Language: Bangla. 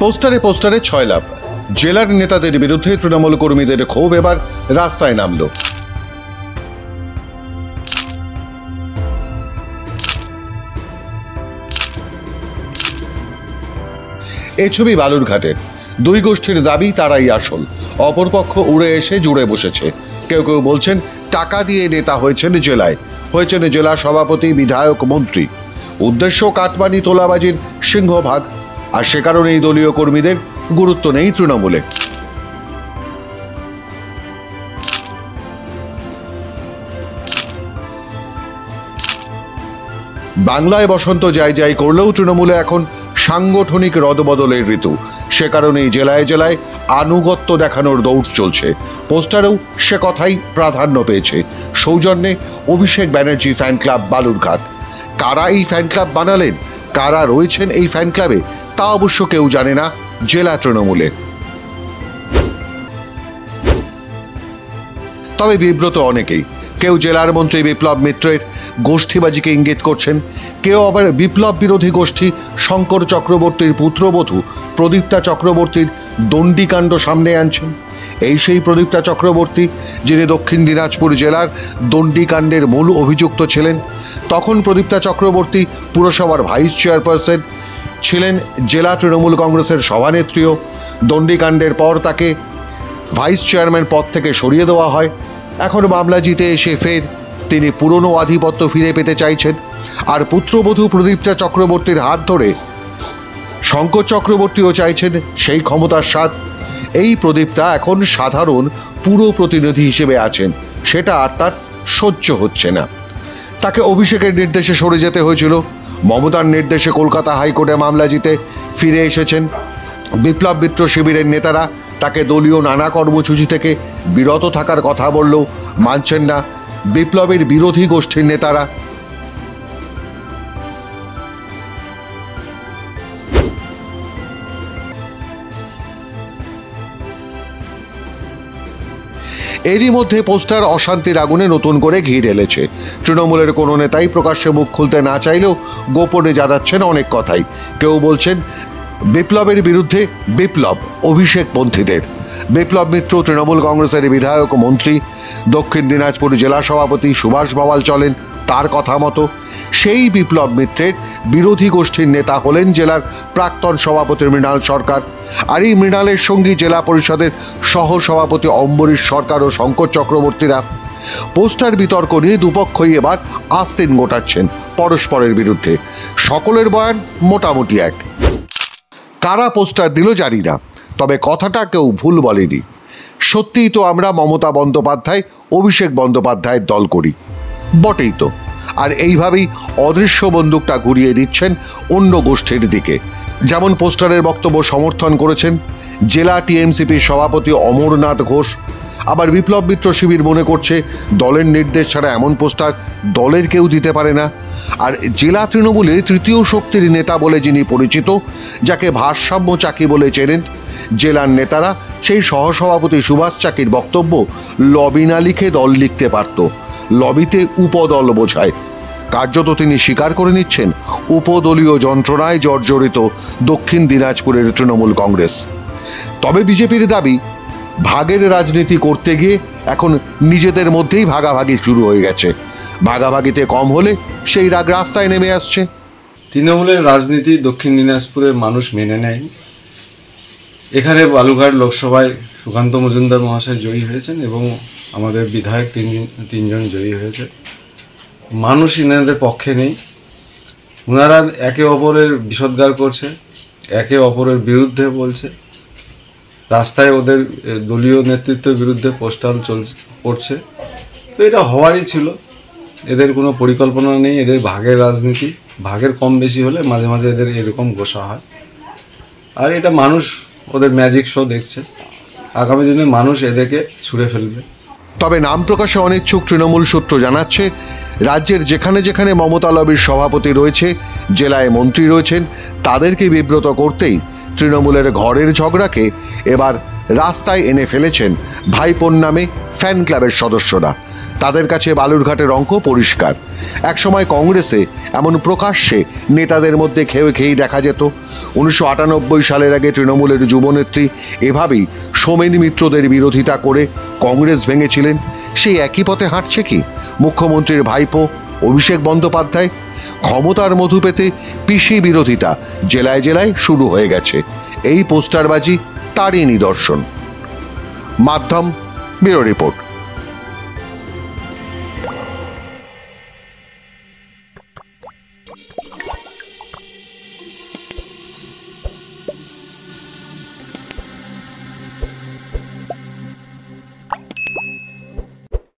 পোস্টারে পোস্টারে ছয়লাভ। জেলার নেতাদের বিরুদ্ধে তৃণমূল কর্মীদের ক্ষোভ এবার রাস্তায় নামল। এই ছবি বালুরঘাটের। দুই গোষ্ঠীর দাবি তারাই আসল, অপরপক্ষ উড়ে এসে জুড়ে বসেছে। কেউ কেউ বলছেন টাকা দিয়ে নেতা হয়েছেন জেলায়, হয়েছেন জেলা সভাপতি, বিধায়ক, মন্ত্রী। উদ্দেশ্য কাটমানি তোলাবাজির সিংহভাগ, আর সে কারণেই দলীয় কর্মীদের গুরুত্ব নেই তৃণমূলে। বাংলায় বসন্ত যাই যাই করলেও তৃণমূলে এখন সাংগঠনিক রদবদলের ঋতু। সে কারণেই জেলায় জেলায় আনুগত্য দেখানোর দৌড় চলছে। পোস্টারেও সে কথাই প্রাধান্য পেয়েছে। সৌজন্যে অভিষেক ব্যানার্জি ফ্যান ক্লাব বালুরঘাট। কারা এই ফ্যান ক্লাব বানালেন, কারা রয়েছেন এই ফ্যান ক্লাবে, তা অবশ্য কেউ জানে না জেলা তৃণমূলে। তবে বিব্রত অনেকেই। কেউ জেলার মন্ত্রী বিপ্লব মিত্রের গোষ্ঠীবাজিকে ইঙ্গিত করছেন, কেউ আবার বিপ্লব বিরোধী গোষ্ঠী শঙ্কর চক্রবর্তীর পুত্রবধূ প্রদীপ্তা চক্রবর্তীর দণ্ডিকাণ্ড সামনে আনছেন। এই সেই প্রদীপ্তা চক্রবর্তী যিনি দক্ষিণ দিনাজপুর জেলার দণ্ডিকাণ্ডের মূল অভিযুক্ত ছিলেন। তখন প্রদীপ্তা চক্রবর্তী পুরসভার ভাইস চেয়ারপারসন ছিলেন, জেলা তৃণমূল কংগ্রেসের সভানেত্রীও। দণ্ডিকাণ্ডের পর তাকে ভাইস চেয়ারম্যান পদ থেকে সরিয়ে দেওয়া হয়। এখন মামলা জিতে এসে ফের তিনি পুরনো আধিপত্য ফিরে পেতে চাইছেন। আর পুত্রবধূ প্রদীপ্তা চক্রবর্তীর হাত ধরে শঙ্কর চক্রবর্তীও চাইছেন সেই ক্ষমতার স্বাদ। এই প্রদীপ্তা এখন সাধারণ পুর প্রতিনিধি হিসেবে আছেন, সেটা আর তার সহ্য হচ্ছে না। তাকে অভিষেকের নির্দেশে সরে যেতে হয়েছিল। মমতার নির্দেশে কলকাতা হাইকোর্টে মামলা জিতে ফিরে এসেছেন। বিপ্লব মিত্র শিবিরের নেতারা তাকে দলীয় নানা কর্মসূচি থেকে বিরত থাকার কথা বললেও মানছেন না বিপ্লবের বিরোধী গোষ্ঠীর নেতারা। এরই মধ্যে পোস্টার অশান্তির আগুনে নতুন করে ঘি ঢেলেছে। তৃণমূলের কোনো নেতাই প্রকাশ্যে মুখ খুলতে না চাইলেও গোপনে জানাচ্ছেন অনেক কথাই। কেউ বলছেন বিপ্লবের বিরুদ্ধে বিপ্লব অভিষেক পন্থীদের। বিপ্লব মিত্র তৃণমূল কংগ্রেসের বিধায়ক, মন্ত্রী। দক্ষিণ দিনাজপুর জেলা সভাপতি সুভাষ বাওয়াল চলেন তার কথা মতো। সেই বিপ্লব মিত্রের বিরোধী গোষ্ঠীর নেতা হলেন জেলার প্রাক্তন সভাপতি মৃণাল সরকার। আর এই মৃণালের সঙ্গী জেলা পরিষদের সহ সভাপতি অম্বরীশ সরকার ও শঙ্কর চক্রবর্তীরা। পোস্টার বিতর্ক নিয়ে দুপক্ষই এবার আস্তিন গোটাচ্ছেন পরস্পরের বিরুদ্ধে। সকলের বয়ান মোটামুটি এক। কারা পোস্টার দিল জানি না, তবে কথাটা কেউ ভুল বলেনি। সত্যিই তো আমরা মমতা বন্দ্যোপাধ্যায়, অভিষেক বন্দ্যোপাধ্যায়ের দল করি, বটেই তো। আর এইভাবেই অদৃশ্য বন্দুকটা ঘুরিয়ে দিচ্ছেন অন্য গোষ্ঠীর দিকে। যেমন পোস্টারের বক্তব্য সমর্থন করেছেন জেলা টিএমসিপির সভাপতি অমরনাথ ঘোষ। আবার বিপ্লব মিত্র শিবির মনে করছে দলের নির্দেশ ছাড়া এমন পোস্টার দলের কেউ দিতে পারে না। আর জেলা তৃণমূলের তৃতীয় শক্তির নেতা বলে যিনি পরিচিত, যাকে ভারসাম্য চাকি বলে চেনেন জেলার নেতারা, সেই সহসভাপতি সুভাষ চাকির বক্তব্য লবি না লিখে দল লিখতে পারত। লবিতে উপদল বোঝায়। কার্যত তিনি স্বীকার করে নিচ্ছেন উপদলীয় যন্ত্রণায় জর্জরিত দক্ষিণ দিনাজপুরের তৃণমূল কংগ্রেস। তবে বিজেপির দাবি ভাগের রাজনীতি করতে গিয়ে এখন নিজেদের মধ্যেই ভাগাভাগি শুরু হয়ে গেছে। ভাগাভাগিতে কম হলে সেই রাগ রাস্তায় নেমে আসছে। তৃণমূলের রাজনীতি দক্ষিণ দিনাজপুরের মানুষ মেনে নেয়। এখানে বালুরঘাট লোকসভায় সুকান্ত মজুমদার মহাশয় জয়ী হয়েছেন এবং আমাদের বিধায়ক তিনজন জয়ী হয়েছে। মানুষ ইনাদের পক্ষে নেই। ওনারা একে অপরের বিষোদ্গার করছে, একে অপরের বিরুদ্ধে বলছে। রাস্তায় ওদের দলীয় নেতৃত্বের বিরুদ্ধে পোস্টার পড়ছে। তো এটা হওয়ারই ছিল। এদের কোনো পরিকল্পনা নেই। এদের ভাগের রাজনীতি, ভাগের কম বেশি হলে মাঝে মাঝে এদের এরকম গোসা হয়। আর এটা মানুষ ওদের ম্যাজিক শো দেখছে। আগামী দিনে মানুষ এদেরকে ছুঁড়ে ফেলবে। তবে নাম প্রকাশে অনিচ্ছুক তৃণমূল সূত্র জানাচ্ছে, রাজ্যের যেখানে যেখানে মমতা লবির সভাপতি রয়েছে, জেলায় মন্ত্রী রয়েছেন, তাদেরকে বিব্রত করতেই তৃণমূলের ঘরের ঝগড়াকে এবার রাস্তায় এনে ফেলেছেন ভাইপোর নামে ফ্যান ক্লাবের সদস্যরা। তাদের কাছে বালুরঘাটের অঙ্ক পরিষ্কার। একসময় কংগ্রেসে এমন প্রকাশ্যে নেতাদের মধ্যে খেয়েই দেখা যেত। 1998 সালের আগে তৃণমূলের যুবনেত্রী এভাবেই সোমেন মিত্রদের বিরোধিতা করে কংগ্রেস ভেঙেছিলেন। সেই একই পথে হাঁটছে কি মুখ্যমন্ত্রীর ভাইপো অভিষেক বন্দ্যোপাধ্যায়? ক্ষমতার মধু পেতে পিসি বিরোধিতা জেলায় জেলায় শুরু হয়ে গেছে। এই পোস্টারবাজি তারই নিদর্শন। মাধ্যম ব্যুরো রিপোর্ট।